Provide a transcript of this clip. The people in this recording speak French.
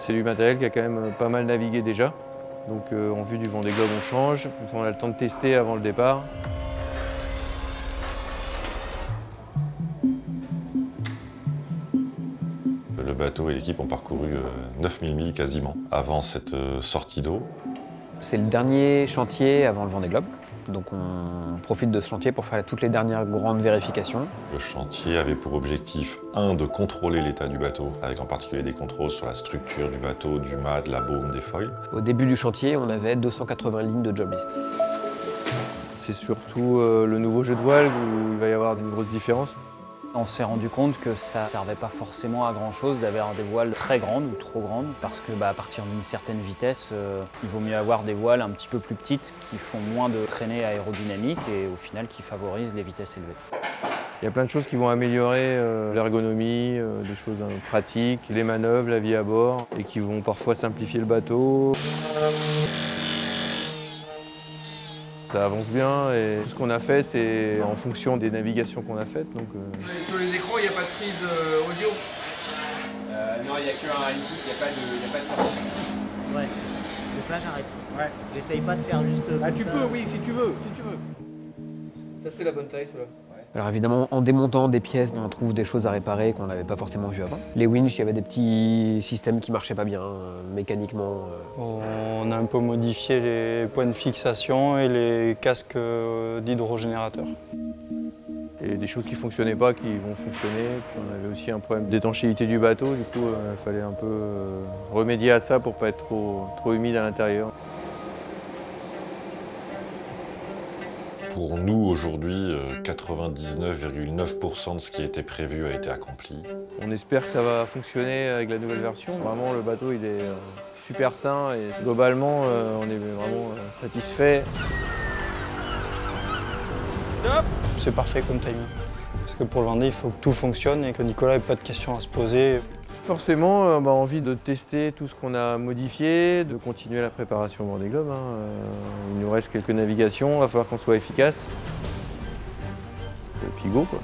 C'est du matériel qui a quand même pas mal navigué déjà. Donc en vue du Vendée Globe, on change. Comme ça, on a le temps de tester avant le départ. Le bateau et l'équipe ont parcouru 9000 milles quasiment avant cette sortie d'eau. C'est le dernier chantier avant le Vendée Globe. Donc on profite de ce chantier pour faire toutes les dernières grandes vérifications. Le chantier avait pour objectif, de contrôler l'état du bateau, avec en particulier des contrôles sur la structure du bateau, du mât, de la baume, des foils. Au début du chantier, on avait 280 lignes de job list. C'est surtout le nouveau jeu de voile où il va y avoir une grosse différence. On s'est rendu compte que ça ne servait pas forcément à grand chose d'avoir des voiles très grandes ou trop grandes parce que à partir d'une certaine vitesse, il vaut mieux avoir des voiles un petit peu plus petites qui font moins de traînées aérodynamiques et au final qui favorisent les vitesses élevées. Il y a plein de choses qui vont améliorer l'ergonomie, des choses pratiques, les manœuvres, la vie à bord et qui vont parfois simplifier le bateau. Ça avance bien et tout ce qu'on a fait, c'est en fonction des navigations qu'on a faites. Donc, Sur les écrans, il n'y a pas de prise audio Non, il n'y a qu'un input, il n'y a pas de sortie. Ouais, donc là j'arrête. Ouais. J'essaye pas de faire juste. Ah, tu peux, oui, si tu veux, ça, c'est la bonne taille, celle-là. Alors évidemment, en démontant des pièces, on trouve des choses à réparer qu'on n'avait pas forcément vues avant. Les winches, il y avait des petits systèmes qui marchaient pas bien mécaniquement. On a un peu modifié les points de fixation et les casques d'hydrogénérateur. Et des choses qui ne fonctionnaient pas qui vont fonctionner. Puis on avait aussi un problème d'étanchéité du bateau, du coup il fallait un peu remédier à ça pour ne pas être trop humide à l'intérieur. Pour nous, aujourd'hui, 99,9% de ce qui était prévu a été accompli. On espère que ça va fonctionner avec la nouvelle version. Vraiment, le bateau il est super sain et globalement, on est vraiment satisfait. C'est parfait comme timing. Parce que pour le Vendée, il faut que tout fonctionne et que Nicolas n'ait pas de questions à se poser. Forcément, on a envie de tester tout ce qu'on a modifié, de continuer la préparation au Vendée Globe. Il nous reste quelques navigations, il va falloir qu'on soit efficace. Et puis go quoi.